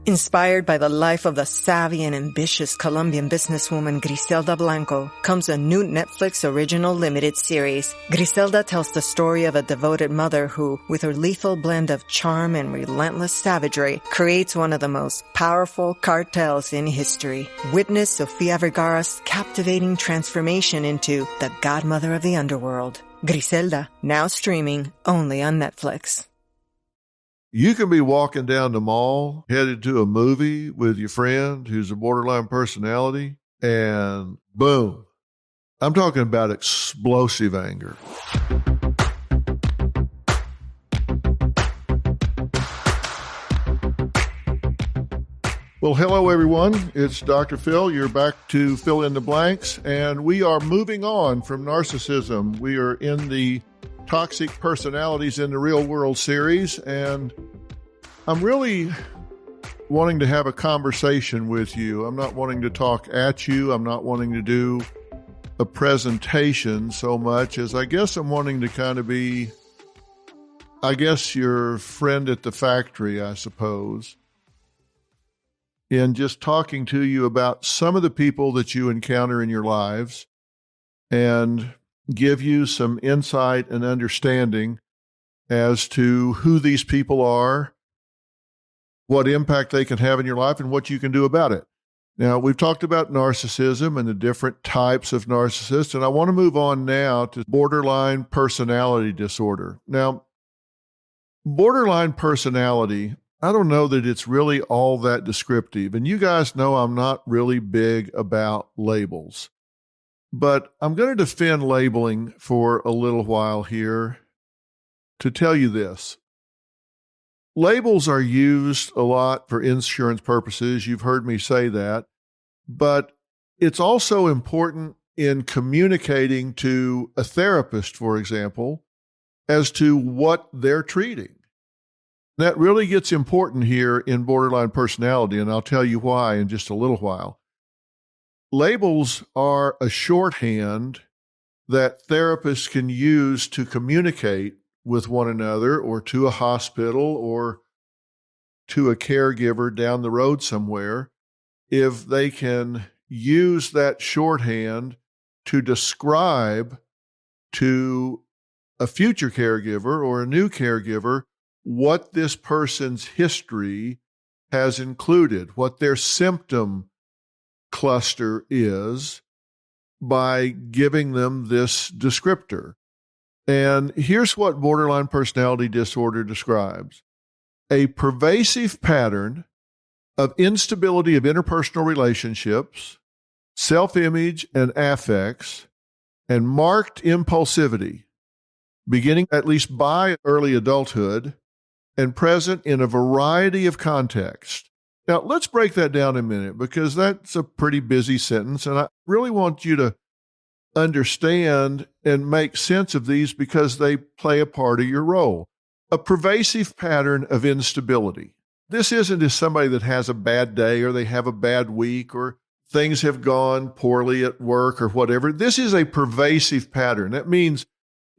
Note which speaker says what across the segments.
Speaker 1: Inspired by the life of the savvy and ambitious Colombian businesswoman Griselda Blanco comes a new Netflix original limited series. Griselda tells the story of a devoted mother who, with her lethal blend of charm and relentless savagery, creates one of the most powerful cartels in history. Witness Sofia Vergara's captivating transformation into the godmother of the underworld. Griselda, now streaming only on Netflix.
Speaker 2: You can be walking down the mall, headed to a movie with your friend who's a borderline personality, and boom. I'm talking about explosive anger. Well, hello, everyone. It's Dr. Phil. You're back to Fill in the Blanks, and we are moving on from narcissism. We are in the Toxic Personalities in the Real World series, and I'm really wanting to have a conversation with you. I'm not wanting to talk at you. I'm not wanting to do a presentation so much as I guess I'm wanting to kind of be, your friend at the factory, I suppose, in just talking to you about some of the people that you encounter in your lives and give you some insight and understanding as to who these people are, what impact they can have in your life, and what you can do about it. Now, we've talked about narcissism and the different types of narcissists, and I want to move on now to borderline personality disorder. Now, borderline personality, I don't know that it's really all that descriptive, and you guys know I'm not really big about labels. But I'm going to defend labeling for a little while here to tell you this. Labels are used a lot for insurance purposes. You've heard me say that. But it's also important in communicating to a therapist, for example, as to what they're treating. That really gets important here in borderline personality, and I'll tell you why in just a little while. Labels are a shorthand that therapists can use to communicate with one another or to a hospital or to a caregiver down the road somewhere if they can use that shorthand to describe to a future caregiver or a new caregiver what this person's history has included, what their symptom cluster is by giving them this descriptor. And here's what borderline personality disorder describes: a pervasive pattern of instability of interpersonal relationships, self-image and affects, and marked impulsivity, beginning at least by early adulthood and present in a variety of contexts. Now, let's break that down a minute because that's a pretty busy sentence, and I really want you to understand and make sense of these because they play a part of your role. A pervasive pattern of instability. This isn't just somebody that has a bad day or they have a bad week or things have gone poorly at work or whatever. This is a pervasive pattern. That means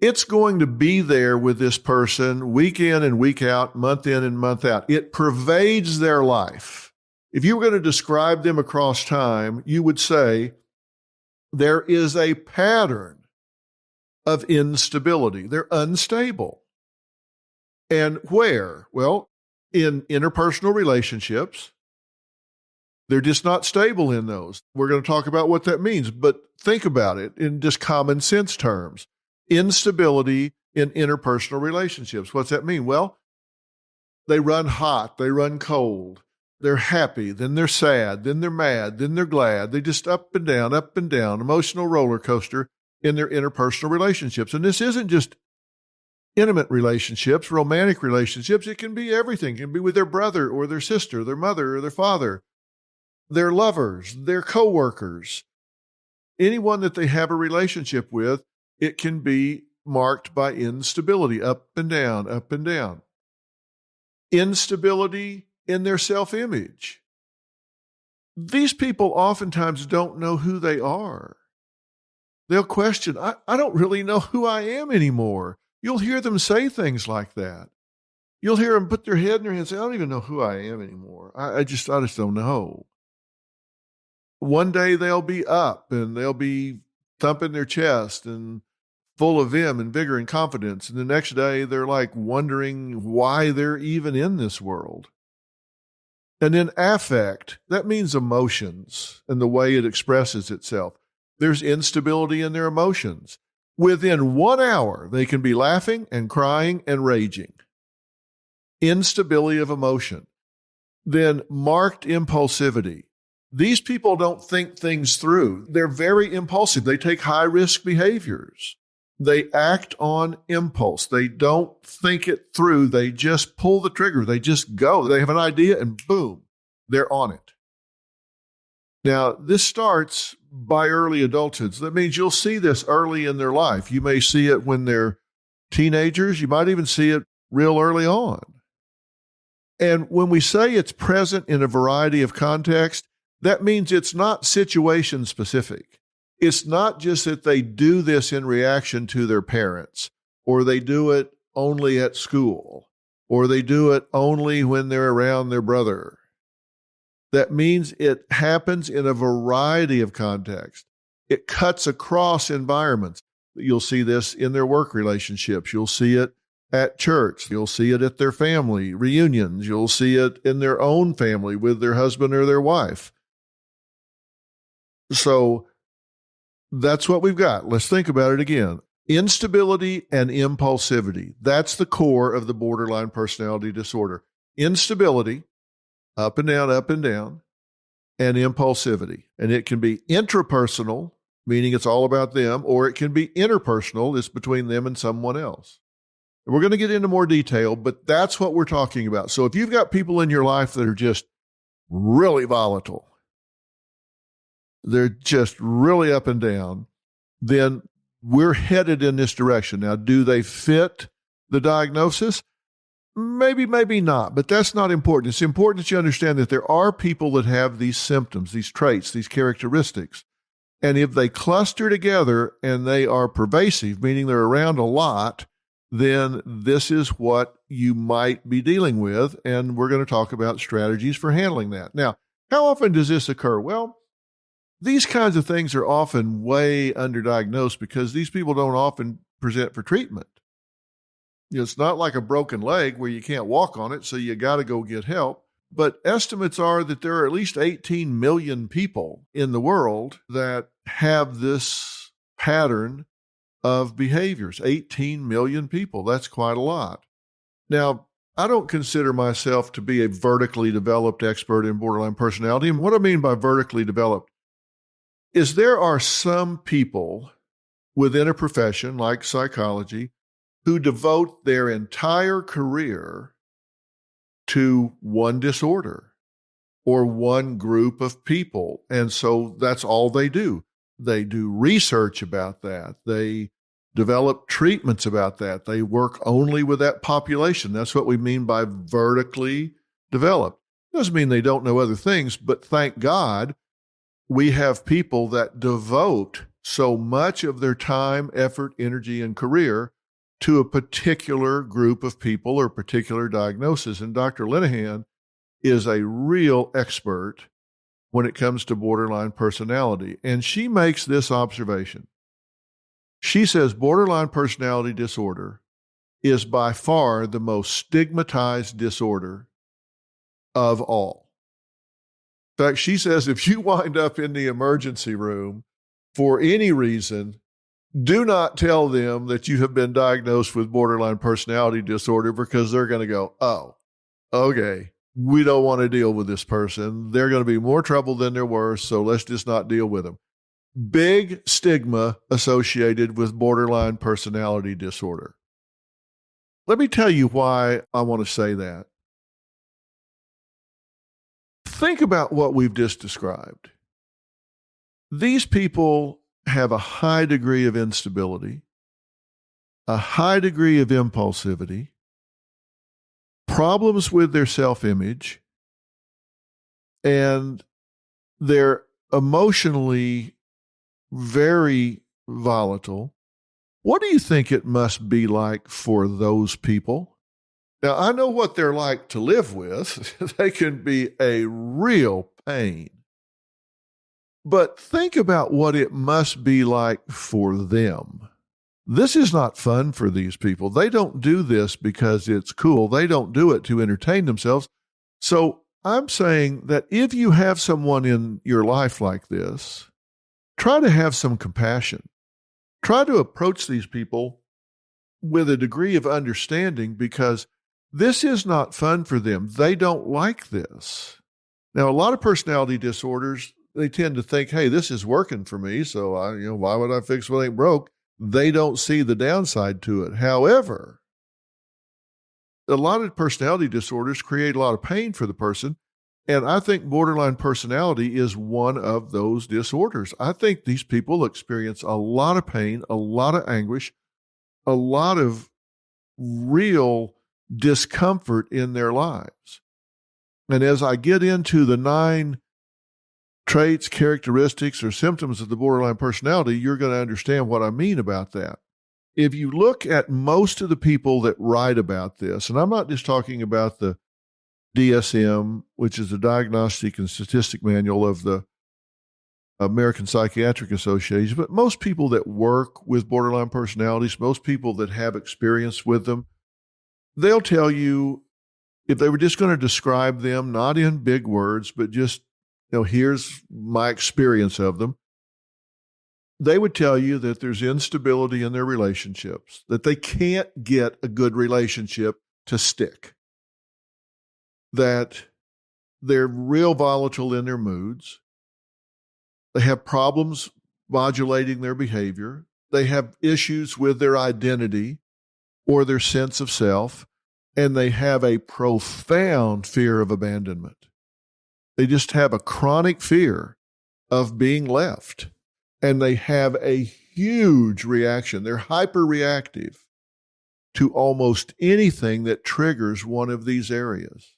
Speaker 2: it's going to be there with this person week in and week out, month in and month out. It pervades their life. If you were going to describe them across time, you would say there is a pattern of instability. They're unstable. And where? Well, in interpersonal relationships, they're just not stable in those. We're going to talk about what that means, but think about it in just common sense terms. Instability in interpersonal relationships. What's that mean? Well, they run hot, they run cold. They're happy, then they're sad, then they're mad, then they're glad. They just up and down, emotional roller coaster in their interpersonal relationships. And this isn't just intimate relationships, romantic relationships. It can be everything. It can be with their brother or their sister, their mother or their father, their lovers, their coworkers, anyone that they have a relationship with. It can be marked by instability, up and down, up and down. Instability in their self-image. These people oftentimes don't know who they are. They'll question, I don't really know who I am anymore. You'll hear them say things like that. You'll hear them put their head in their hands and say, I don't even know who I am anymore. I just don't know. One day they'll be up and they'll be thumping their chest and full of vim and vigor and confidence. And the next day they're like wondering why they're even in this world. And then affect, that means emotions and the way it expresses itself. There's instability in their emotions. Within 1 hour, they can be laughing and crying and raging. Instability of emotion. Then marked impulsivity. These people don't think things through. They're very impulsive. They take high-risk behaviors. They act on impulse. They don't think it through. They just pull the trigger. They just go. They have an idea and boom, they're on it. Now, this starts by early adulthood. So that means you'll see this early in their life. You may see it when they're teenagers. You might even see it real early on. And when we say it's present in a variety of contexts, that means it's not situation specific. It's not just that they do this in reaction to their parents, or they do it only at school, or they do it only when they're around their brother. That means it happens in a variety of contexts. It cuts across environments. You'll see this in their work relationships. You'll see it at church. You'll see it at their family reunions. You'll see it in their own family with their husband or their wife. So that's what we've got. Let's think about it again. Instability and impulsivity. That's the core of the borderline personality disorder. Instability, up and down, and impulsivity. And it can be intrapersonal, meaning it's all about them, or it can be interpersonal, it's between them and someone else. And we're going to get into more detail, but that's what we're talking about. So if you've got people in your life that are just really volatile, they're just really up and down, then we're headed in this direction. Now, do they fit the diagnosis? Maybe, maybe not, but that's not important. It's important that you understand that there are people that have these symptoms, these traits, these characteristics. And if they cluster together and they are pervasive, meaning they're around a lot, then this is what you might be dealing with. And we're going to talk about strategies for handling that. Now, how often does this occur? Well, these kinds of things are often way underdiagnosed because these people don't often present for treatment. It's not like a broken leg where you can't walk on it, so you got to go get help. But estimates are that there are at least 18 million people in the world that have this pattern of behaviors. 18 million people. That's quite a lot. Now, I don't consider myself to be a vertically developed expert in borderline personality. And what I mean by vertically developed is there are some people within a profession like psychology who devote their entire career to one disorder or one group of people. And so that's all they do. They do research about that. They develop treatments about that. They work only with that population. That's what we mean by vertically developed. Doesn't mean they don't know other things, but thank God we have people that devote so much of their time, effort, energy, and career to a particular group of people or particular diagnosis. And Dr. Linehan is a real expert when it comes to borderline personality. And she makes this observation. She says borderline personality disorder is by far the most stigmatized disorder of all. In fact, she says if you wind up in the emergency room for any reason, do not tell them that you have been diagnosed with borderline personality disorder because they're going to go, oh, okay, we don't want to deal with this person. They're going to be more trouble than they're worth, so let's just not deal with them. Big stigma associated with borderline personality disorder. Let me tell you why I want to say that. Think about what we've just described. These people have a high degree of instability, a high degree of impulsivity, problems with their self-image, and they're emotionally very volatile. What do you think it must be like for those people? Now, I know what they're like to live with. They can be a real pain. But think about what it must be like for them. This is not fun for these people. They don't do this because it's cool. They don't do it to entertain themselves. So I'm saying that if you have someone in your life like this, try to have some compassion. Try to approach these people with a degree of understanding, because this is not fun for them. They don't like this. Now, a lot of personality disorders, they tend to think, hey, this is working for me, so why would I fix what ain't broke? They don't see the downside to it. However, a lot of personality disorders create a lot of pain for the person, and I think borderline personality is one of those disorders. I think these people experience a lot of pain, a lot of anguish, a lot of real discomfort in their lives. And as I get into the 9 traits, characteristics, or symptoms of the borderline personality, you're going to understand what I mean about that. If you look at most of the people that write about this, and I'm not just talking about the DSM, which is the Diagnostic and Statistic Manual of the American Psychiatric Association, but most people that work with borderline personalities, most people that have experience with them, they'll tell you, if they were just going to describe them, not in big words, but just, here's my experience of them, they would tell you that there's instability in their relationships, that they can't get a good relationship to stick, that they're real volatile in their moods, they have problems modulating their behavior, they have issues with their identity or their sense of self, and they have a profound fear of abandonment. They just have a chronic fear of being left. And they have a huge reaction. They're hyperreactive to almost anything that triggers one of these areas.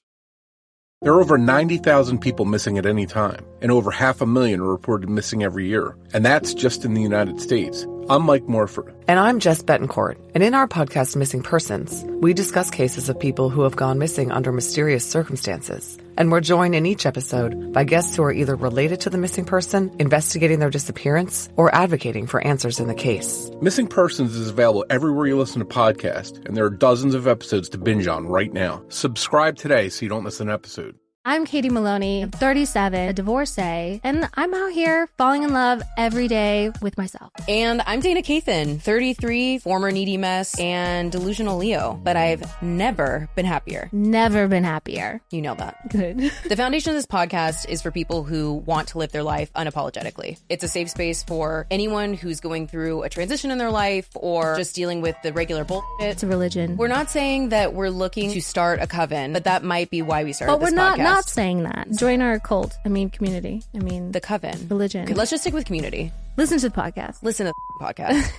Speaker 3: There are over 90,000 people missing at any time, and over 500,000 are reported missing every year. And that's just in the United States. I'm Mike Morford.
Speaker 4: And I'm Jess Betancourt. And in our podcast, Missing Persons, we discuss cases of people who have gone missing under mysterious circumstances. And we're joined in each episode by guests who are either related to the missing person, investigating their disappearance, or advocating for answers in the case.
Speaker 3: Missing Persons is available everywhere you listen to podcasts, and there are dozens of episodes to binge on right now. Subscribe today so you don't miss an episode.
Speaker 5: I'm Katie Maloney, 37, a divorcee, and I'm out here falling in love every day with myself.
Speaker 6: And I'm Dana Cathan, 33, former needy mess, and delusional Leo, but I've never been happier.
Speaker 5: Never been happier.
Speaker 6: You know that.
Speaker 5: Good.
Speaker 6: The foundation of this podcast is for people who want to live their life unapologetically. It's a safe space for anyone who's going through a transition in their life or just dealing with the regular bullshit.
Speaker 5: It's a religion.
Speaker 6: We're not saying that we're looking to start a coven, but that might be why we started this podcast.
Speaker 5: But we're not saying that. Join our cult. Community.
Speaker 6: The coven.
Speaker 5: Religion.
Speaker 6: Okay, let's just stick with community.
Speaker 5: Listen to the podcast.
Speaker 6: Listen to the podcast.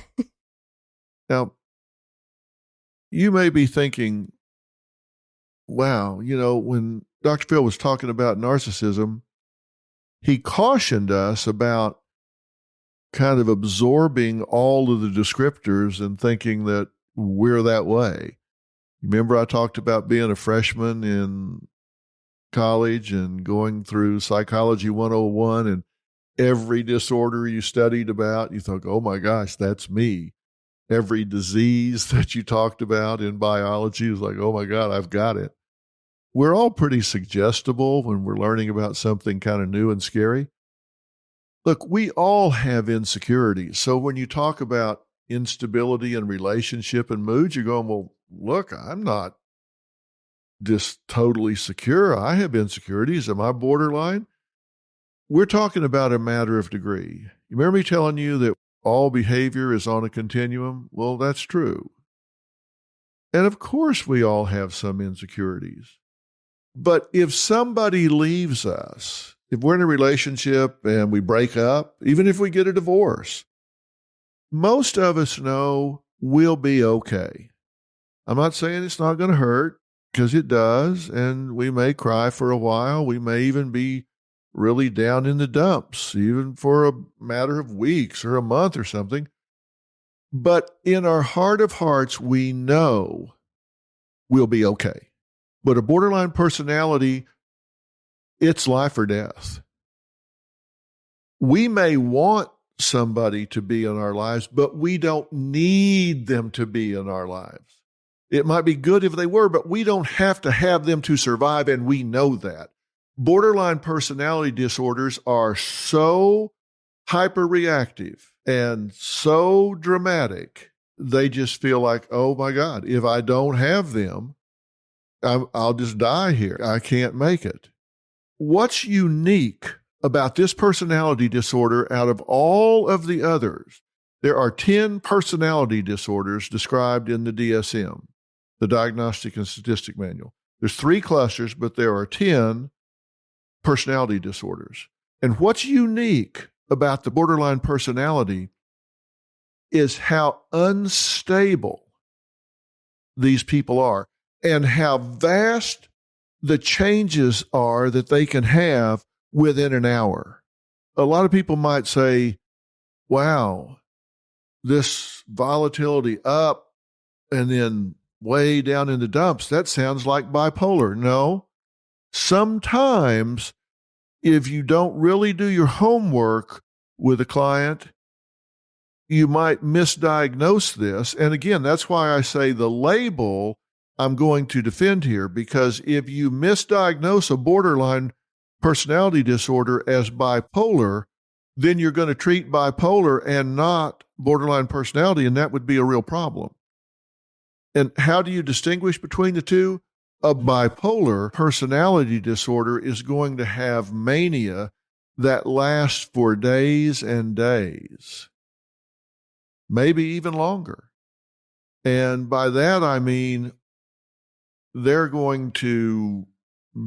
Speaker 2: Now, you may be thinking, wow, when Dr. Phil was talking about narcissism, he cautioned us about kind of absorbing all of the descriptors and thinking that we're that way. Remember I talked about being a freshman in college and going through Psychology 101, and every disorder you studied about, you thought, oh my gosh, that's me. Every disease that you talked about in biology was like, oh my God, I've got it. We're all pretty suggestible when we're learning about something kind of new and scary. Look, we all have insecurities. So when you talk about instability in relationship and mood, you're going, well, look, I'm not just totally secure. I have insecurities. Am I borderline? We're talking about a matter of degree. You remember me telling you that all behavior is on a continuum? Well, that's true. And of course, we all have some insecurities. But if somebody leaves us, if we're in a relationship and we break up, even if we get a divorce, most of us know we'll be okay. I'm not saying it's not going to hurt, because it does, and we may cry for a while. We may even be really down in the dumps, even for a matter of weeks or a month or something. But in our heart of hearts, we know we'll be okay. But a borderline personality, it's life or death. We may want somebody to be in our lives, but we don't need them to be in our lives. It might be good if they were, but we don't have to have them to survive, and we know that. Borderline personality disorders are so hyperreactive and so dramatic, they just feel like, oh my God, if I don't have them, I'll just die here. I can't make it. What's unique about this personality disorder out of all of the others? There are 10 personality disorders described in the DSM, the Diagnostic and Statistic Manual. There's 3 clusters, but there are 10 personality disorders. And what's unique about the borderline personality is how unstable these people are and how vast the changes are that they can have within an hour. A lot of people might say, wow, this volatility up and then way down in the dumps, that sounds like bipolar. No, sometimes if you don't really do your homework with a client, you might misdiagnose this. And again, that's why I say the label I'm going to defend here, because if you misdiagnose a borderline personality disorder as bipolar, then you're going to treat bipolar and not borderline personality, and that would be a real problem. And how do you distinguish between the two? A bipolar personality disorder is going to have mania that lasts for days and days, maybe even longer. And by that, I mean, they're going to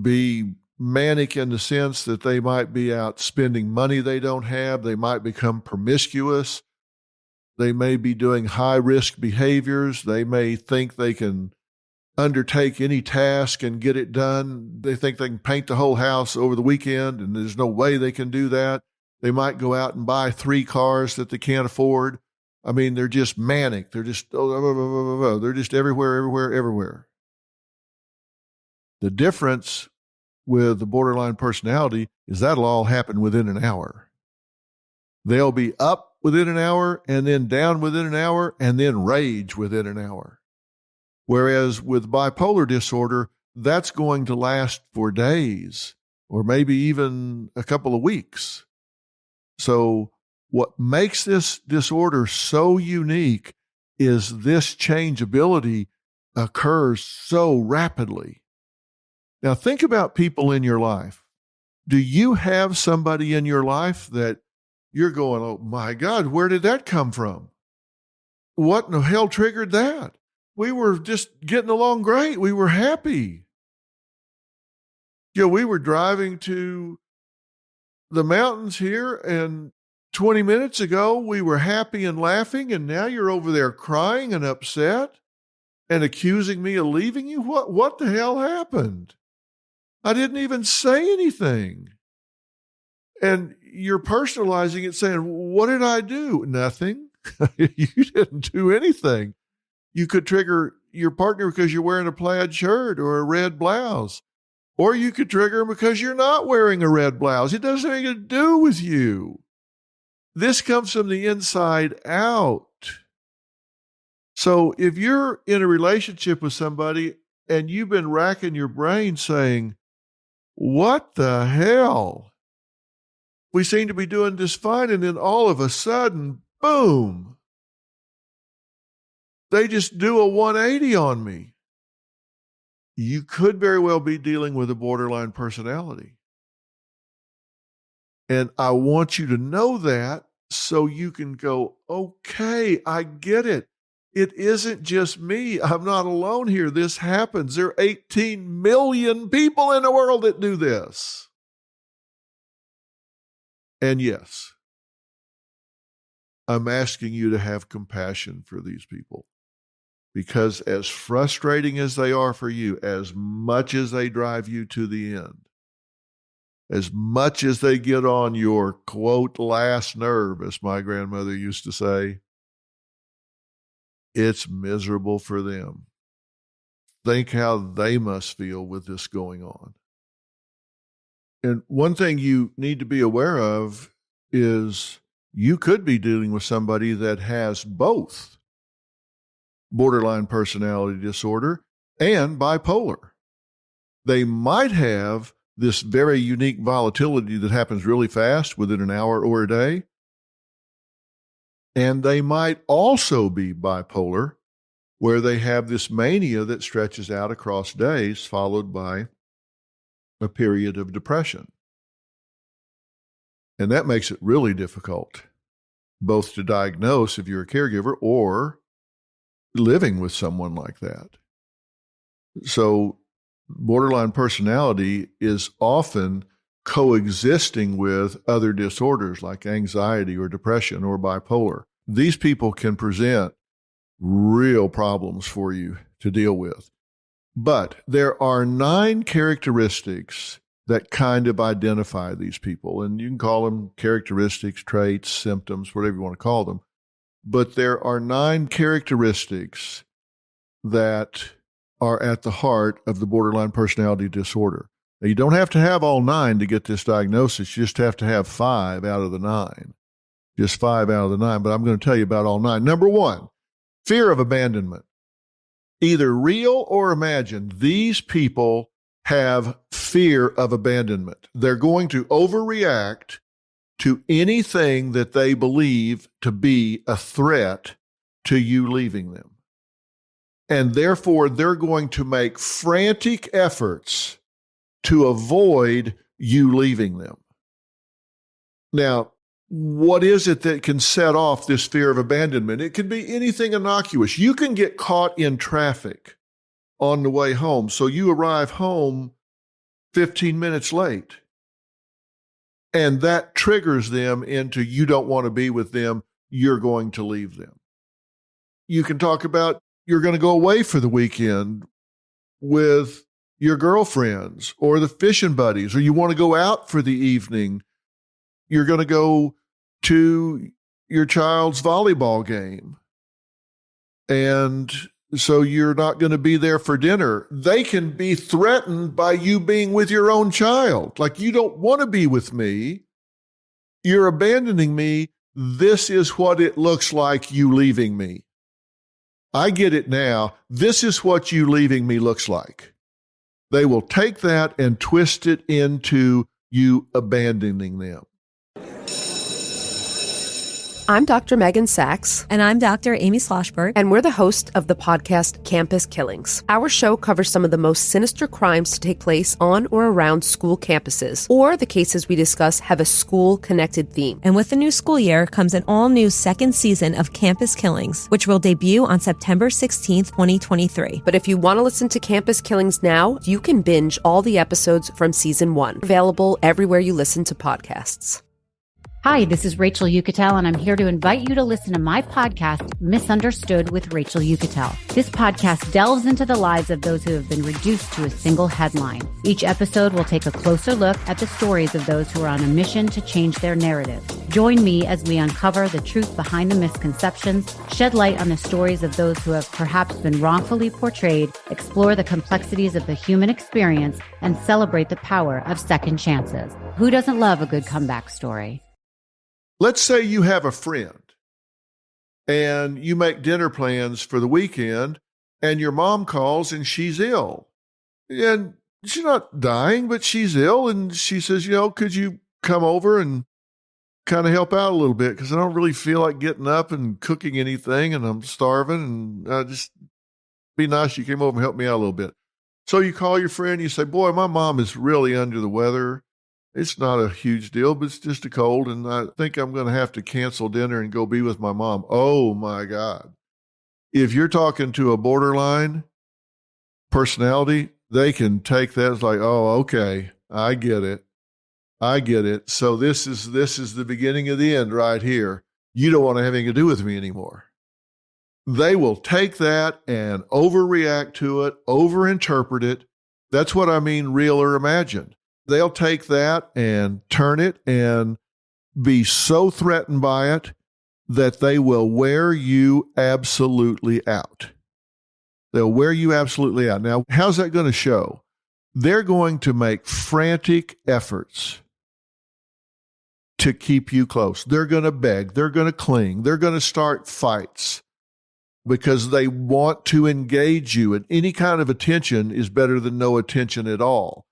Speaker 2: be manic in the sense that they might be out spending money they don't have. They might become promiscuous. They may be doing high-risk behaviors. They may think they can undertake any task and get it done. They think they can paint the whole house over the weekend, and there's no way they can do that. They might go out and buy 3 cars that they can't afford. I mean, they're just manic. They're just everywhere. The difference with the borderline personality is that'll all happen within an hour. They'll be up within an hour and then down within an hour and then rage within an hour. Whereas with bipolar disorder, that's going to last for days or maybe even a couple of weeks. So what makes this disorder so unique is this changeability occurs so rapidly. Now, think about people in your life. Do you have somebody in your life that you're going, oh my God, where did that come from? What in the hell triggered that? We were just getting along great. We were happy. We were driving to the mountains here, and 20 minutes ago we were happy and laughing, and now you're over there crying and upset and accusing me of leaving you? What the hell happened? I didn't even say anything. And you're personalizing it, saying, what did I do? Nothing. You didn't do anything. You could trigger your partner because you're wearing a plaid shirt or a red blouse. Or you could trigger them because you're not wearing a red blouse. It doesn't have anything to do with you. This comes from the inside out. So if you're in a relationship with somebody and you've been racking your brain saying, what the hell? We seem to be doing just fine, and then all of a sudden, boom, they just do a 180 on me. You could very well be dealing with a borderline personality. And I want you to know that so you can go, okay, I get it. It isn't just me. I'm not alone here. This happens. There are 18 million people in the world that do this. And yes, I'm asking you to have compassion for these people, because as frustrating as they are for you, as much as they drive you to the end, as much as they get on your, quote, last nerve, as my grandmother used to say, it's miserable for them. think how they must feel with this going on. And one thing you need to be aware of is you could be dealing with somebody that has both borderline personality disorder and bipolar. They might have this very unique volatility that happens really fast within an hour or a day. And they might also be bipolar, where they have this mania that stretches out across days, followed by a period of depression. And that makes it really difficult, both to diagnose if you're a caregiver or living with someone like that. So borderline personality is often coexisting with other disorders like anxiety or depression or bipolar. These people can present real problems for you to deal with. But there are 9 characteristics that kind of identify these people. And you can call them characteristics, traits, symptoms, whatever you want to call them. But there are 9 characteristics that are at the heart of the borderline personality disorder. Now, you don't have to have all 9 to get this diagnosis. You just have to have 5 out of the 9. Just 5 out of the 9. But I'm going to tell you about all 9. Number 1, fear of abandonment. Either real or imagined, these people have fear of abandonment. They're going to overreact to anything that they believe to be a threat to you leaving them. And therefore, they're going to make frantic efforts to avoid you leaving them. Now, what is it that can set off this fear of abandonment? It can be anything innocuous. You can get caught in traffic on the way home. So you arrive home 15 minutes late. And that triggers them into you don't want to be with them. You're going to leave them. You can talk about you're going to go away for the weekend with your girlfriends or the fishing buddies, or you want to go out for the evening. You're going to go to your child's volleyball game. And so you're not going to be there for dinner. They can be threatened by you being with your own child. Like, you don't want to be with me. You're abandoning me. This is what it looks like you leaving me. I get it now. This is what you leaving me looks like. They will take that and twist it into you abandoning them.
Speaker 7: I'm Dr. Megan Sachs.
Speaker 8: And I'm Dr. Amy Sloshberg.
Speaker 7: And we're the host of the podcast Campus Killings. Our show covers some of the most sinister crimes to take place on or around school campuses, or the cases we discuss have a school-connected theme.
Speaker 8: And with the new school year comes an all-new second season of Campus Killings, which will debut on September 16th, 2023.
Speaker 7: But if you want to listen to Campus Killings now, you can binge all the episodes from season 1, available everywhere you listen to podcasts.
Speaker 9: Hi, this is Rachel Yucatel, and I'm here to invite you to listen to my podcast, Misunderstood with Rachel Yucatel. This podcast delves into the lives of those who have been reduced to a single headline. Each episode will take a closer look at the stories of those who are on a mission to change their narrative. Join me as we uncover the truth behind the misconceptions, shed light on the stories of those who have perhaps been wrongfully portrayed, explore the complexities of the human experience, and celebrate the power of second chances. Who doesn't love a good comeback story?
Speaker 2: Let's say you have a friend and you make dinner plans for the weekend and your mom calls and she's ill. And she's not dying, but she's ill. And she says, could you come over and kind of help out a little bit? Because I don't really feel like getting up and cooking anything and I'm starving. And just be nice. You came over and helped me out a little bit. So you call your friend, you say, boy, my mom is really under the weather. It's not a huge deal, but it's just a cold, and I think I'm going to have to cancel dinner and go be with my mom. Oh, my God. If you're talking to a borderline personality, they can take that as like, oh, okay, I get it. I get it. So this is the beginning of the end right here. You don't want to have anything to do with me anymore. They will take that and overreact to it, overinterpret it. That's what I mean, real or imagined. They'll take that and turn it and be so threatened by it that they will wear you absolutely out. They'll wear you absolutely out. Now, how's that going to show? They're going to make frantic efforts to keep you close. They're going to beg. They're going to cling. They're going to start fights because they want to engage you. And any kind of attention is better than no attention at all.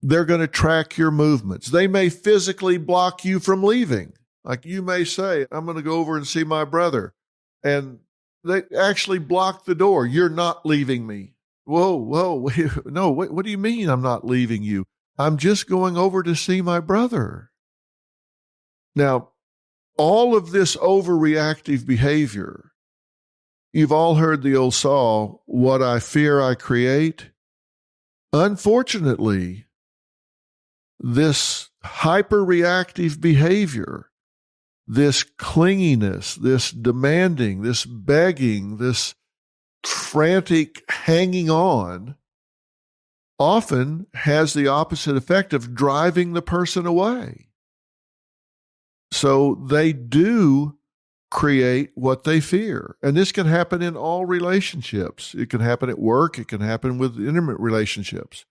Speaker 2: They're going to track your movements. They may physically block you from leaving. Like you may say, I'm going to go over and see my brother. And they actually block the door. You're not leaving me. Whoa. No, what do you mean I'm not leaving you? I'm just going over to see my brother. Now, all of this overreactive behavior, you've all heard the old saw, what I fear I create. Unfortunately, this hyperreactive behavior, this clinginess, this demanding, this begging, this frantic hanging on, often has the opposite effect of driving the person away. So they do create what they fear. And this can happen in all relationships. It can happen at work. It can happen with intimate relationships.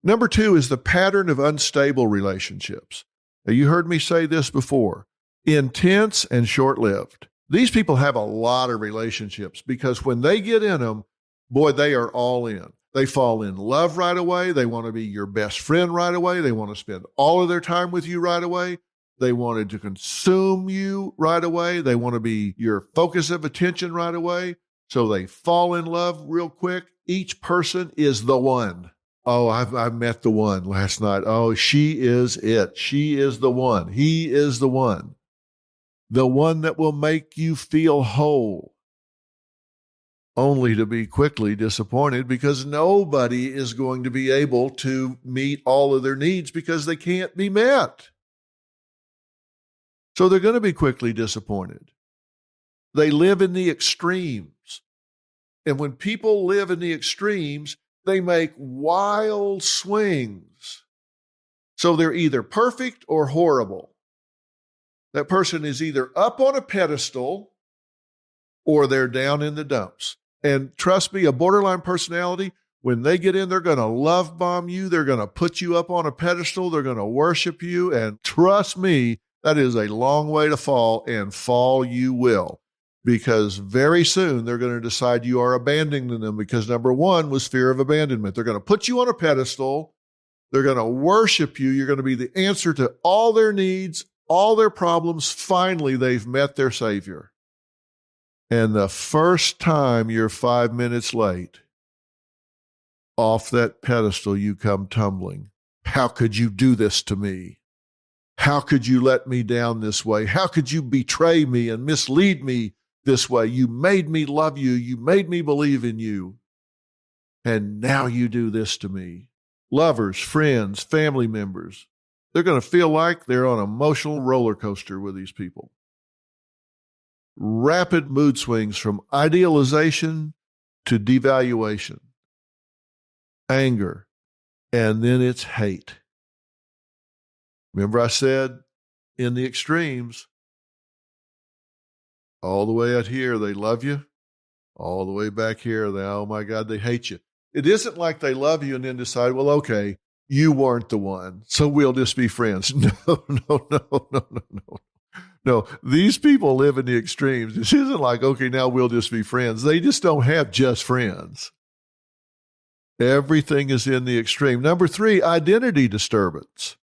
Speaker 2: Number 2 is the pattern of unstable relationships. Now, you heard me say this before. Intense and short-lived. These people have a lot of relationships because when they get in them, boy, they are all in. They fall in love right away. They want to be your best friend right away. They want to spend all of their time with you right away. They wanted to consume you right away. They want to be your focus of attention right away. So they fall in love real quick. Each person is the one. Oh, I met the one last night. Oh, she is it. She is the one. He is the one. The one that will make you feel whole, only to be quickly disappointed because nobody is going to be able to meet all of their needs because they can't be met. So they're going to be quickly disappointed. They live in the extremes. And when people live in the extremes, they make wild swings. So they're either perfect or horrible. That person is either up on a pedestal or they're down in the dumps. And trust me, a borderline personality, when they get in, they're going to love bomb you. They're going to put you up on a pedestal. They're going to worship you. And trust me, that is a long way to fall, and fall you will. Because very soon they're going to decide you are abandoning them because number 1 was fear of abandonment. They're going to put you on a pedestal. They're going to worship you. You're going to be the answer to all their needs, all their problems. Finally, they've met their Savior. And the first time you're 5 minutes late, off that pedestal you come tumbling. How could you do this to me? How could you let me down this way? How could you betray me and mislead me this way? You made me love you. You made me believe in you. And now you do this to me. Lovers, friends, family members, they're going to feel like they're on an emotional roller coaster with these people. Rapid mood swings from idealization to devaluation, anger, and then it's hate. Remember I said in the extremes, all the way out here, they love you. All the way back here, oh my God, they hate you. It isn't like they love you and then decide, well, okay, you weren't the one, so we'll just be friends. No. No, these people live in the extremes. This isn't like, okay, now we'll just be friends. They just don't have just friends. Everything is in the extreme. Number 3, identity disturbance.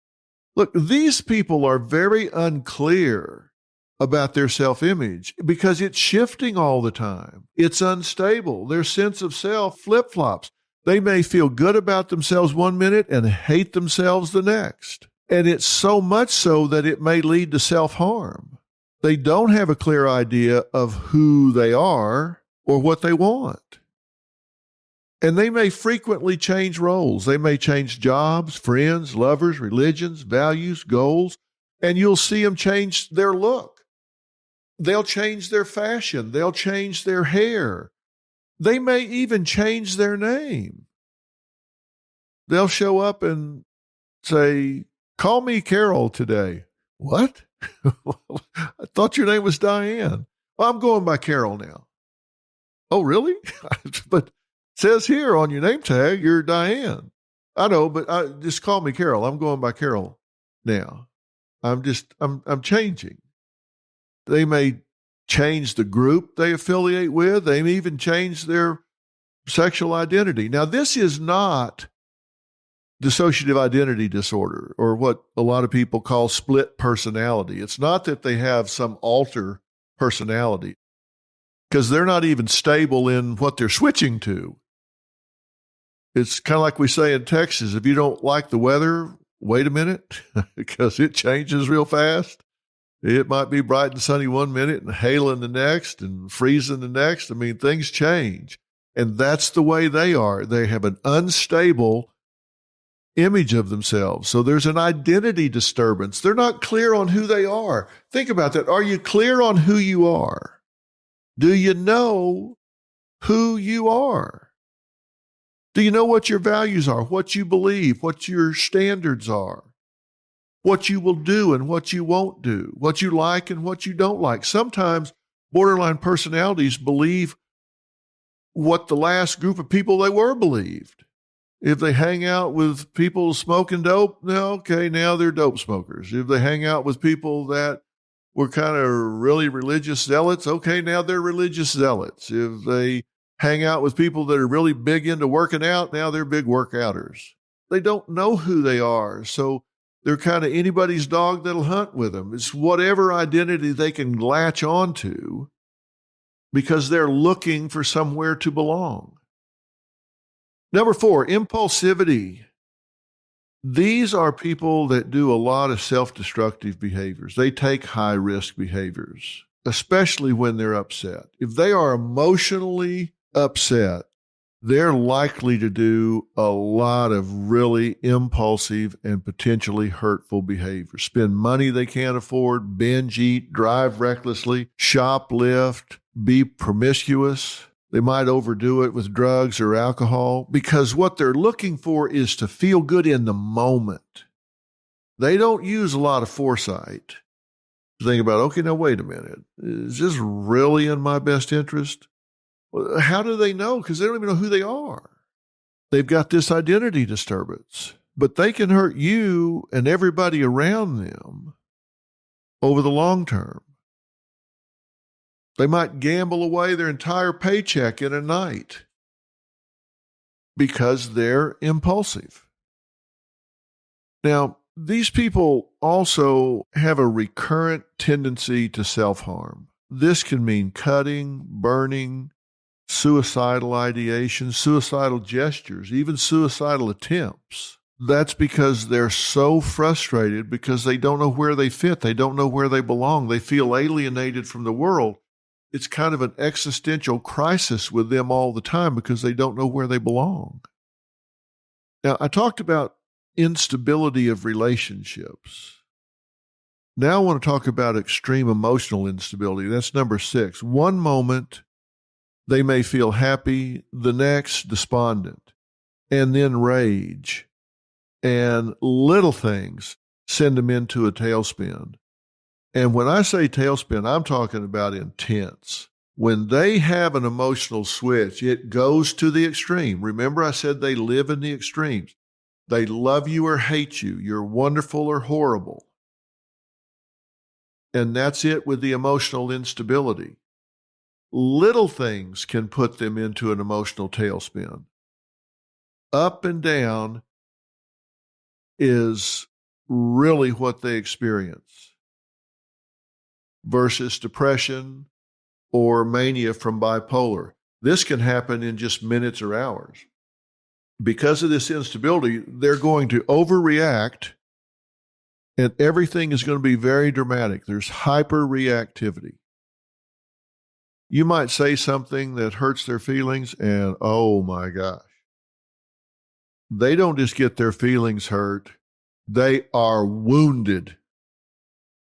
Speaker 2: Look, these people are very unclear about their self-image because it's shifting all the time. It's unstable. Their sense of self flip-flops. They may feel good about themselves one minute and hate themselves the next. And it's so much so that it may lead to self-harm. They don't have a clear idea of who they are or what they want. And they may frequently change roles. They may change jobs, friends, lovers, religions, values, goals, and you'll see them change their look. They'll change their fashion. They'll change their hair. They may even change their name. They'll show up and say, call me Carol today. What? I thought your name was Diane. Well, I'm going by Carol now. Oh, really? But Says here on your name tag, you're Diane. I know, but just call me Carol. I'm going by Carol now. I'm changing. They may change the group they affiliate with. They may even change their sexual identity. Now, this is not dissociative identity disorder, or what a lot of people call split personality. It's not that they have some alter personality, because they're not even stable in what they're switching to. It's kind of like we say in Texas, if you don't like the weather, wait a minute, because it changes real fast. It might be bright and sunny one minute and hailing the next and freezing the next. I mean, things change. And that's the way they are. They have an unstable image of themselves. So there's an identity disturbance. They're not clear on who they are. Think about that. Are you clear on who you are? Do you know who you are? Do you know what your values are, what you believe, what your standards are, what you will do and what you won't do, what you like and what you don't like? Sometimes borderline personalities believe what the last group of people they were believed. If they hang out with people smoking dope, now they're dope smokers. If they hang out with people that were kind of really religious zealots, now they're religious zealots. If they hang out with people that are really big into working out, now they're big workouters. They don't know who they are, so they're kind of anybody's dog that'll hunt with them. It's whatever identity they can latch onto because they're looking for somewhere to belong. Number 4, impulsivity. These are people that do a lot of self-destructive behaviors. They take high-risk behaviors, especially when they're upset. If they are emotionally upset, they're likely to do a lot of really impulsive and potentially hurtful behavior. Spend money they can't afford, binge eat, drive recklessly, shoplift, be promiscuous. They might overdo it with drugs or alcohol because what they're looking for is to feel good in the moment. They don't use a lot of foresight to think about, now wait a minute, is this really in my best interest? How do they know? Because they don't even know who they are. They've got this identity disturbance, but they can hurt you and everybody around them over the long term. They might gamble away their entire paycheck in a night because they're impulsive. Now, these people also have a recurrent tendency to self-harm. This can mean cutting, burning, suicidal ideation, suicidal gestures, even suicidal attempts. That's because they're so frustrated because they don't know where they fit. They don't know where they belong. They feel alienated from the world. It's kind of an existential crisis with them all the time because they don't know where they belong. Now, I talked about instability of relationships. Now I want to talk about extreme emotional instability. That's number 6. One moment, they may feel happy, the next despondent, and then rage. And little things send them into a tailspin. And when I say tailspin, I'm talking about intense. When they have an emotional switch, it goes to the extreme. Remember, I said they live in the extremes. They love you or hate you. You're wonderful or horrible. And that's it with the emotional instability. Little things can put them into an emotional tailspin. Up and down is really what they experience versus depression or mania from bipolar. This can happen in just minutes or hours. Because of this instability, they're going to overreact and everything is going to be very dramatic. There's hyperreactivity. You might say something that hurts their feelings and, oh my gosh, they don't just get their feelings hurt. They are wounded.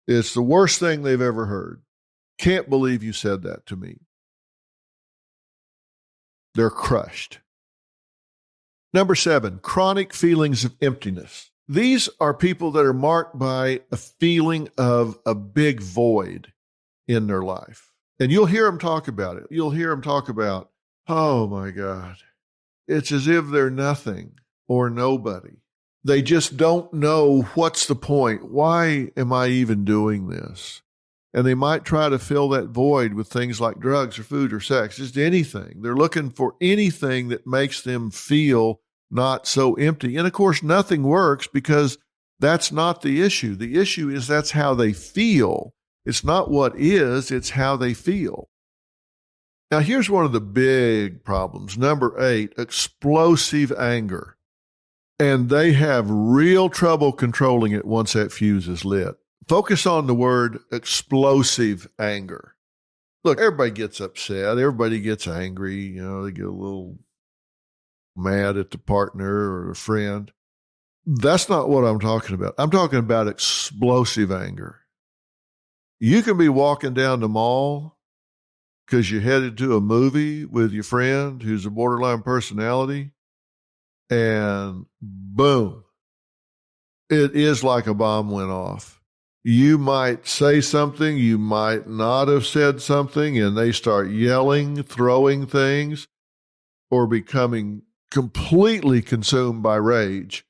Speaker 2: It's the worst thing they've ever heard. Can't believe you said that to me. They're crushed. Number 7, chronic feelings of emptiness. These are people that are marked by a feeling of a big void in their life. And you'll hear them talk about it. You'll hear them talk about, oh my God, it's as if they're nothing or nobody. They just don't know what's the point. Why am I even doing this? And they might try to fill that void with things like drugs or food or sex, just anything. They're looking for anything that makes them feel not so empty. And of course, nothing works because that's not the issue. The issue is that's how they feel. It's not what is, it's how they feel. Now, here's one of the big problems. Number 8, explosive anger. And they have real trouble controlling it once that fuse is lit. Focus on the word explosive anger. Look, everybody gets upset. Everybody gets angry. They get a little mad at the partner or a friend. That's not what I'm talking about. I'm talking about explosive anger. You can be walking down the mall because you headed to a movie with your friend who's a borderline personality, and boom, it is like a bomb went off. You might say something, you might not have said something, and they start yelling, throwing things, or becoming completely consumed by rage,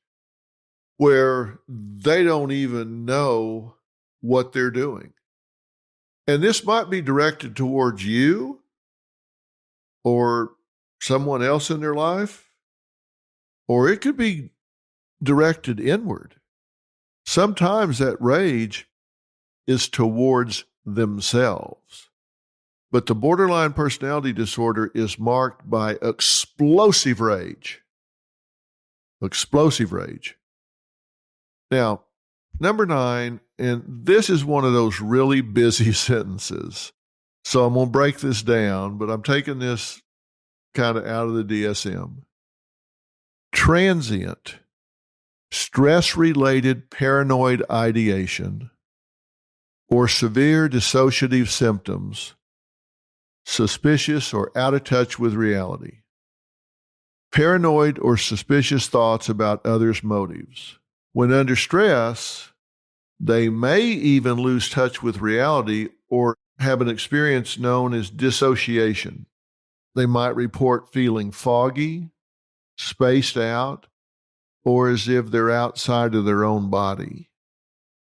Speaker 2: where they don't even know what they're doing. And this might be directed towards you or someone else in their life, or it could be directed inward. Sometimes that rage is towards themselves. But the borderline personality disorder is marked by explosive rage. Explosive rage. Now, number 9, and this is one of those really busy sentences. So I'm going to break this down, but I'm taking this kind of out of the DSM. Transient, stress-related paranoid ideation or severe dissociative symptoms, suspicious or out of touch with reality. Paranoid or suspicious thoughts about others' motives. When under stress, they may even lose touch with reality or have an experience known as dissociation. They might report feeling foggy, spaced out, or as if they're outside of their own body.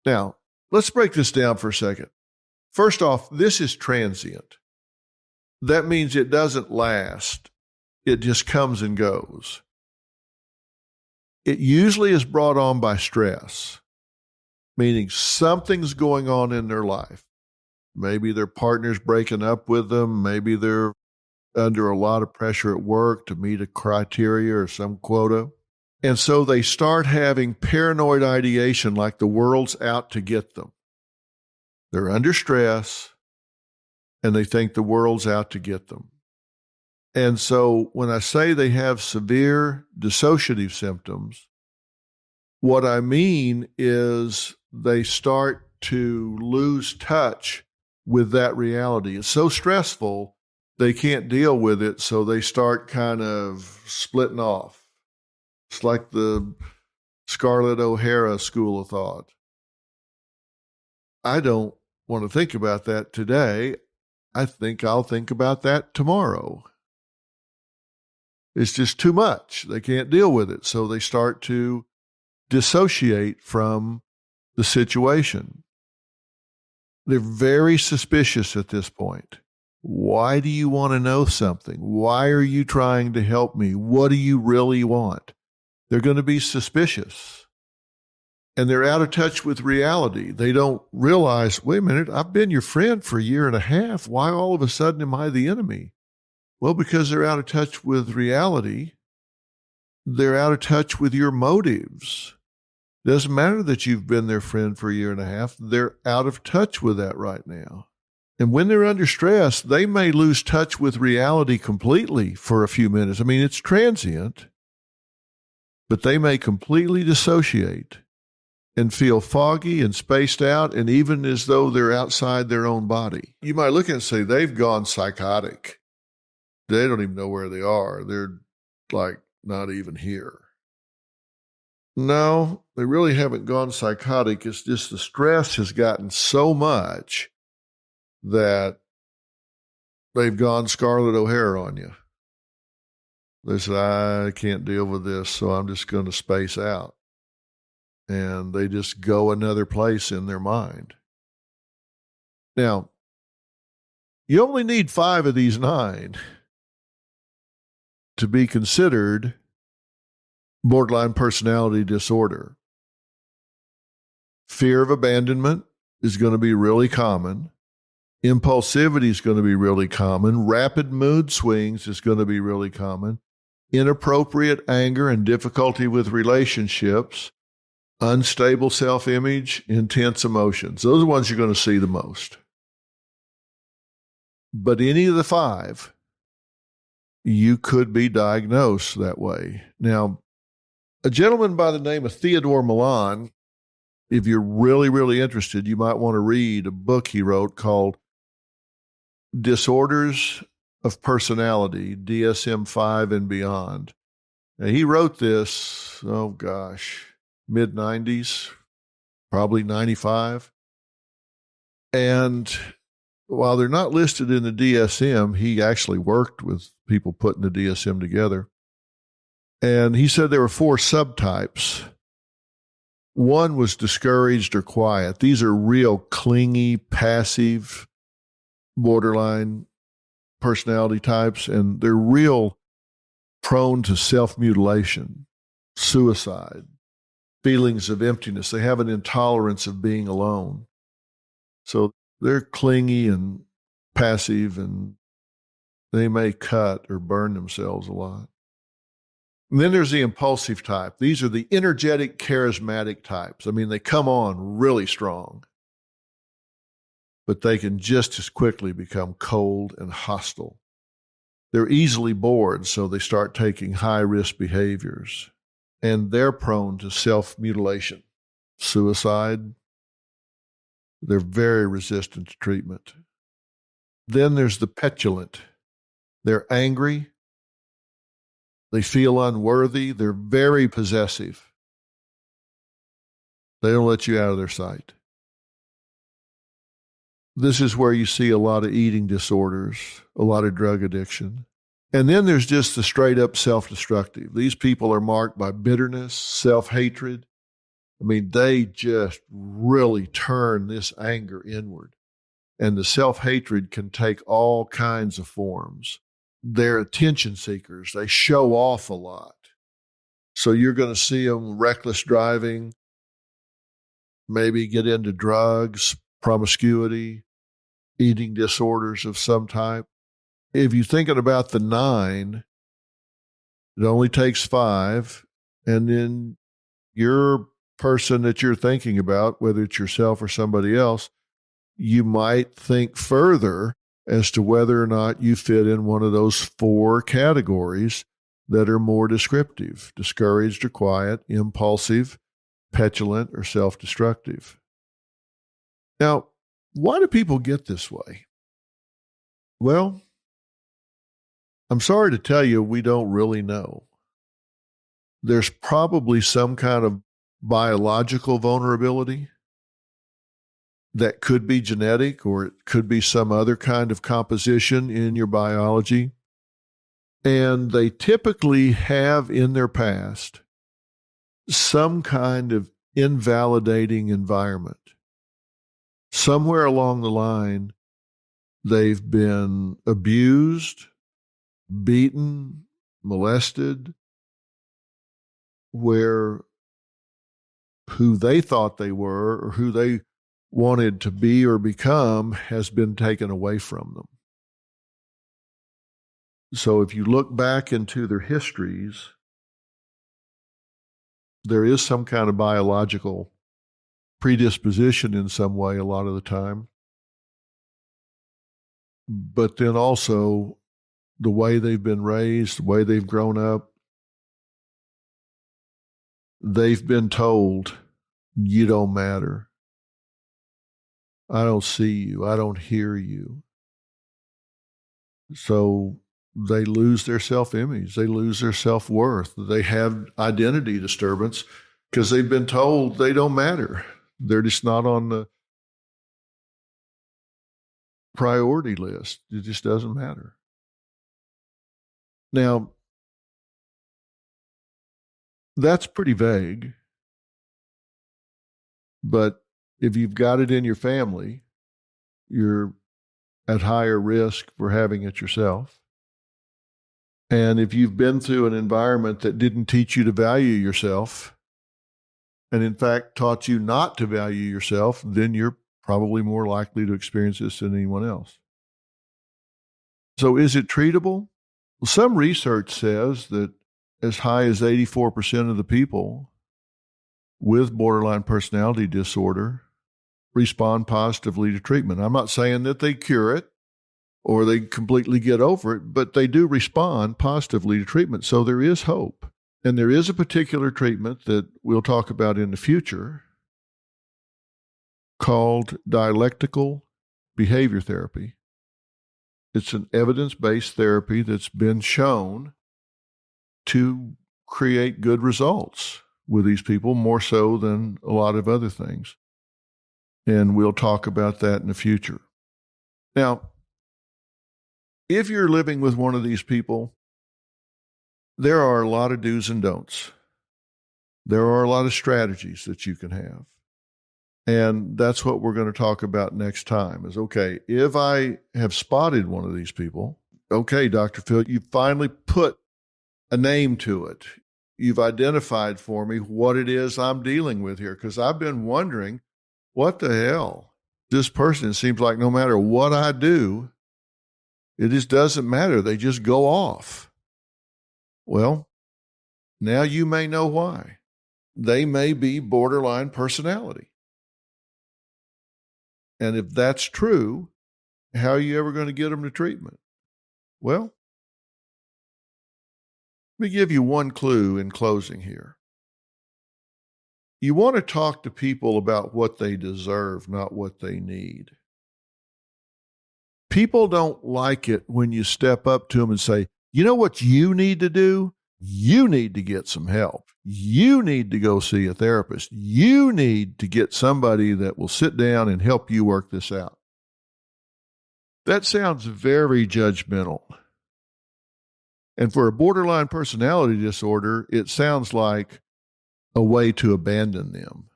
Speaker 2: Now, let's break this down for a second. First off, this is transient. That means it doesn't last. It just comes and goes. It usually is brought on by stress, meaning something's going on in their life. Maybe their partner's breaking up with them. Maybe they're under a lot of pressure at work to meet a criteria or some quota. And so they start having paranoid ideation like the world's out to get them. They're under stress and they think the world's out to get them. And so when I say they have severe dissociative symptoms, what I mean is they start to lose touch with that reality. It's so stressful, they can't deal with it, so they start kind of splitting off. It's like the Scarlett O'Hara school of thought. I don't want to think about that today. I think I'll think about that tomorrow. It's just too much. They can't deal with it, so they start to dissociate from the situation. They're very suspicious at this point. Why do you want to know something? Why are you trying to help me? What do you really want? They're going to be suspicious. And they're out of touch with reality. They don't realize, wait a minute, I've been your friend for a year and a half. Why all of a sudden am I the enemy? Well, because they're out of touch with reality. They're out of touch with your motives. Doesn't matter that you've been their friend for a year and a half. They're out of touch with that right now. And when they're under stress, they may lose touch with reality completely for a few minutes. I mean, it's transient, but they may completely dissociate and feel foggy and spaced out, and even as though they're outside their own body. You might look at it and say, they've gone psychotic. They don't even know where they are. They're like not even here. No, they really haven't gone psychotic. It's just the stress has gotten so much that they've gone Scarlett O'Hara on you. They say, I can't deal with this, so I'm just going to space out. And they just go another place in their mind. Now, you only need 5 of these 9 to be considered borderline personality disorder. Fear of abandonment is going to be really common. Impulsivity is going to be really common. Rapid mood swings is going to be really common. Inappropriate anger and difficulty with relationships. Unstable self-image, intense emotions. Those are the ones you're going to see the most. But any of the 5, you could be diagnosed that way. Now, a gentleman by the name of Theodore Milan, if you're really, really interested, you might want to read a book he wrote called Disorders of Personality, DSM-5 and Beyond. Now, he wrote this, mid-90s, probably 95. And while they're not listed in the DSM, he actually worked with people putting the DSM together. And he said there were 4 subtypes. One was discouraged or quiet. These are real clingy, passive, borderline personality types, and they're real prone to self-mutilation, suicide, feelings of emptiness. They have an intolerance of being alone. So they're clingy and passive, and they may cut or burn themselves a lot. And then there's the impulsive type. These are the energetic, charismatic types. I mean, they come on really strong, but they can just as quickly become cold and hostile. They're easily bored, so they start taking high-risk behaviors, and they're prone to self-mutilation, suicide. They're very resistant to treatment. Then there's the petulant. They're angry. They feel unworthy. They're very possessive. They don't let you out of their sight. This is where you see a lot of eating disorders, a lot of drug addiction. And then there's just the straight up self-destructive. These people are marked by bitterness, self-hatred. I mean, they just really turn this anger inward. And the self-hatred can take all kinds of forms. They're attention seekers. They show off a lot. So you're going to see them reckless driving, maybe get into drugs, promiscuity, eating disorders of some type. If you're thinking about the 9, it only takes 5, and then your person that you're thinking about, whether it's yourself or somebody else, you might think further as to whether or not you fit in one of those 4 categories that are more descriptive: discouraged or quiet, impulsive, petulant, or self-destructive. Now, why do people get this way? Well, I'm sorry to tell you, we don't really know. There's probably some kind of biological vulnerability that could be genetic, or it could be some other kind of composition in your biology. And they typically have in their past some kind of invalidating environment. Somewhere along the line, they've been abused, beaten, molested, where who they thought they were or who they wanted to be or become has been taken away from them. So if you look back into their histories, there is some kind of biological predisposition in some way a lot of the time. But then also the way they've been raised, the way they've grown up, they've been told, you don't matter. I don't see you. I don't hear you. So they lose their self-image. They lose their self-worth. They have identity disturbance because they've been told they don't matter. They're just not on the priority list. It just doesn't matter. Now, That's pretty vague. But if you've got it in your family, you're at higher risk for having it yourself. And if you've been through an environment that didn't teach you to value yourself, and in fact taught you not to value yourself, then you're probably more likely to experience this than anyone else. So is it treatable? Well, some research says that as high as 84% of the people with borderline personality disorder respond positively to treatment. I'm not saying that they cure it or they completely get over it, but they do respond positively to treatment. So there is hope. And there is a particular treatment that we'll talk about in the future called dialectical behavior therapy. It's an evidence-based therapy that's been shown to create good results with these people, more so than a lot of other things. And we'll talk about that in the future. Now, if you're living with one of these people, there are a lot of do's and don'ts. There are a lot of strategies that you can have. And that's what we're going to talk about next time is, okay, if I have spotted one of these people, okay, Dr. Phil, you finally put a name to it. You've identified for me what it is I'm dealing with here, because I've been wondering, what the hell? This person, it seems like no matter what I do, it just doesn't matter. They just go off. Well, now you may know why. They may be borderline personality. And if that's true, how are you ever going to get them to treatment? Well, let me give you one clue in closing here. You want to talk to people about what they deserve, not what they need. People don't like it when you step up to them and say, you know what you need to do? You need to get some help. You need to go see a therapist. You need to get somebody that will sit down and help you work this out. That sounds very judgmental. And for a borderline personality disorder, it sounds like a way to abandon them.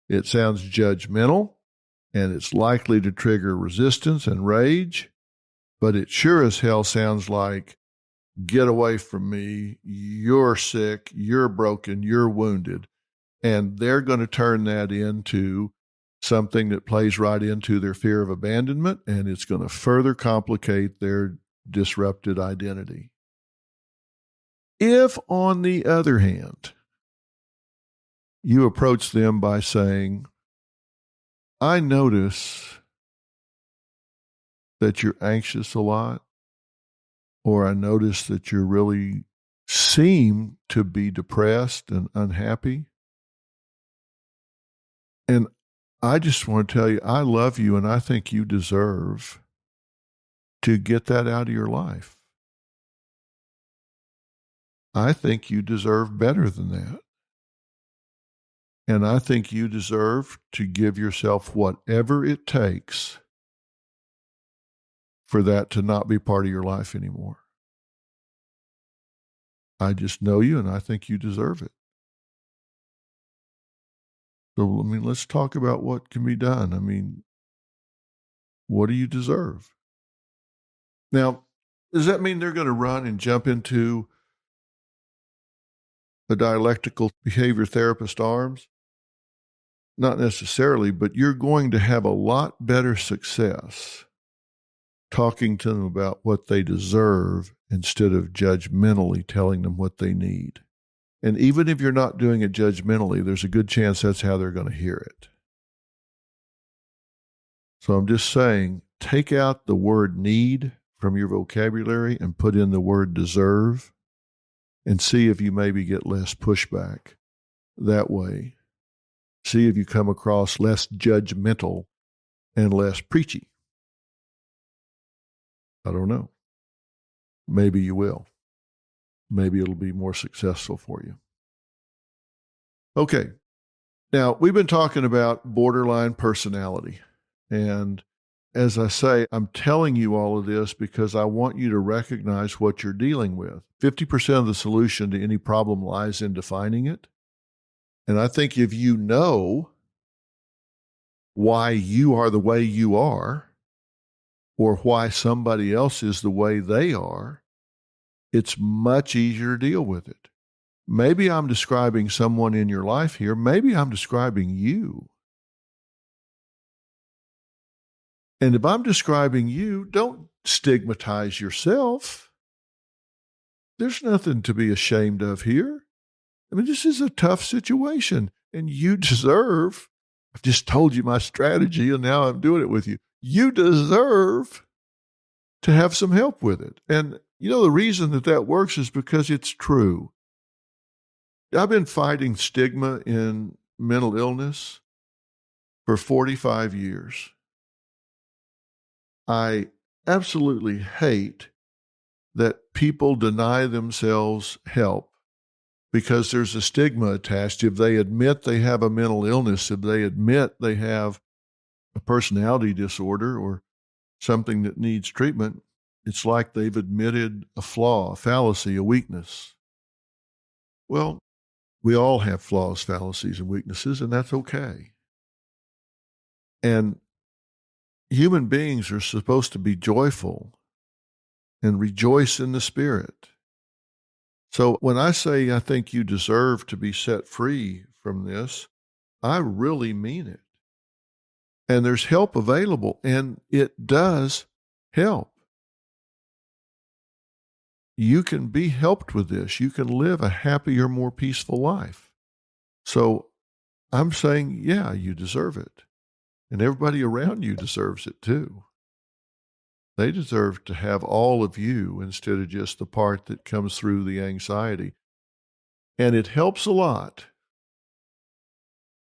Speaker 2: It sounds judgmental, and it's likely to trigger resistance and rage, but it sure as hell sounds like, get away from me, you're sick, you're broken, you're wounded. And they're going to turn that into something that plays right into their fear of abandonment, and it's going to further complicate their disrupted identity. If, on the other hand, you approach them by saying, I notice that you're anxious a lot, or I notice that you really seem to be depressed and unhappy. And I just want to tell you, I love you and I think you deserve to get that out of your life. I think you deserve better than that. And I think you deserve to give yourself whatever it takes for that to not be part of your life anymore. I just know you and I think you deserve it. So, let's talk about what can be done. What do you deserve? Now, does that mean they're going to run and jump into a dialectical behavior therapist's arms? Not necessarily, but you're going to have a lot better success talking to them about what they deserve instead of judgmentally telling them what they need. And even if you're not doing it judgmentally, there's a good chance that's how they're going to hear it. So I'm just saying, take out the word need from your vocabulary and put in the word deserve and see if you maybe get less pushback that way. See if you come across less judgmental and less preachy. I don't know. Maybe you will. Maybe it'll be more successful for you. Okay. Now, we've been talking about borderline personality, and as I say, I'm telling you all of this because I want you to recognize what you're dealing with. 50% of the solution to any problem lies in defining it. And I think if you know why you are the way you are, or why somebody else is the way they are, it's much easier to deal with it. Maybe I'm describing someone in your life here. Maybe I'm describing you. And if I'm describing you, don't stigmatize yourself. There's nothing to be ashamed of here. I mean, this is a tough situation, and you deserve, I've just told you my strategy, and now I'm doing it with you. You deserve to have some help with it. And, the reason that works is because it's true. I've been fighting stigma in mental illness for 45 years. I absolutely hate that people deny themselves help because there's a stigma attached. If they admit they have a mental illness, if they admit they have a personality disorder or something that needs treatment, it's like they've admitted a flaw, a fallacy, a weakness. Well, we all have flaws, fallacies, and weaknesses, and that's okay. And human beings are supposed to be joyful and rejoice in the Spirit. So when I say I think you deserve to be set free from this, I really mean it. And there's help available, and it does help. You can be helped with this. You can live a happier, more peaceful life. So I'm saying, yeah, you deserve it. And everybody around you deserves it too. They deserve to have all of you instead of just the part that comes through the anxiety. And it helps a lot.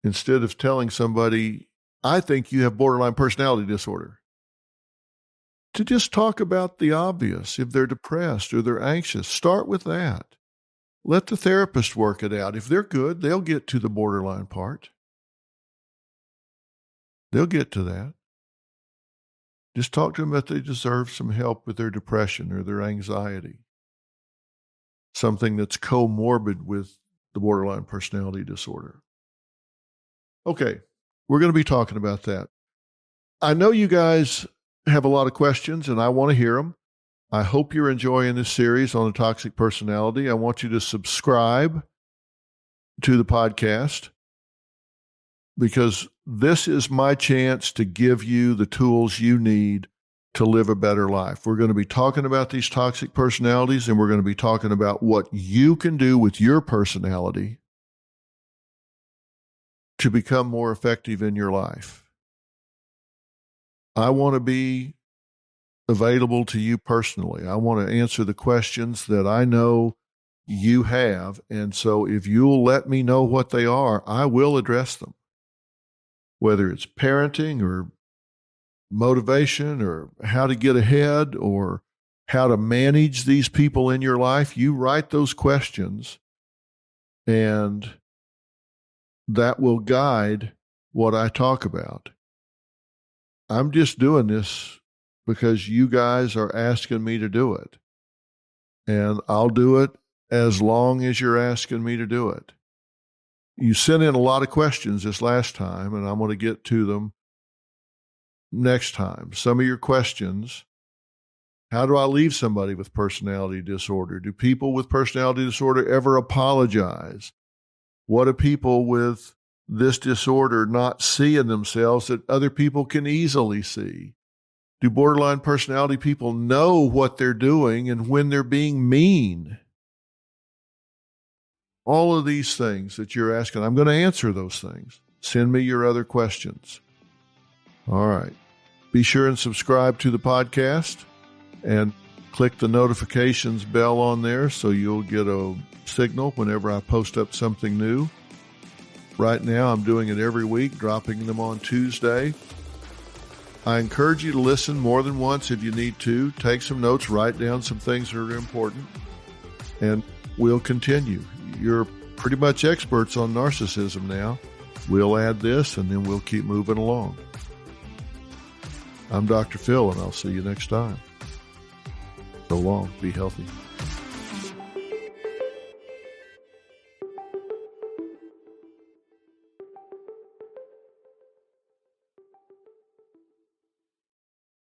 Speaker 2: Instead of telling somebody, I think you have borderline personality disorder, to just talk about the obvious. If they're depressed or they're anxious, start with that. Let the therapist work it out. If they're good, they'll get to the borderline part. They'll get to that. Just talk to them that they deserve some help with their depression or their anxiety, something that's comorbid with the borderline personality disorder. Okay, we're going to be talking about that. I know you guys have a lot of questions, and I want to hear them. I hope you're enjoying this series on the toxic personality. I want you to subscribe to the podcast because this is my chance to give you the tools you need to live a better life. We're going to be talking about these toxic personalities, and we're going to be talking about what you can do with your personality to become more effective in your life. I want to be available to you personally. I want to answer the questions that I know you have. And so if you'll let me know what they are, I will address them. Whether it's parenting or motivation or how to get ahead or how to manage these people in your life, you write those questions and that will guide what I talk about. I'm just doing this because you guys are asking me to do it. And I'll do it as long as you're asking me to do it. You sent in a lot of questions this last time, and I'm going to get to them next time. Some of your questions: how do I leave somebody with personality disorder? Do people with personality disorder ever apologize? What do people with this disorder not see in themselves that other people can easily see? Do borderline personality people know what they're doing and when they're being mean? All of these things that you're asking, I'm going to answer those things. Send me your other questions. All right. Be sure and subscribe to the podcast and click the notifications bell on there so you'll get a signal whenever I post up something new. Right now, I'm doing it every week, dropping them on Tuesday. I encourage you to listen more than once if you need to. Take some notes, write down some things that are important, and we'll continue. You're pretty much experts on narcissism now. We'll add this, and then we'll keep moving along. I'm Dr. Phil, and I'll see you next time. So long. Be healthy.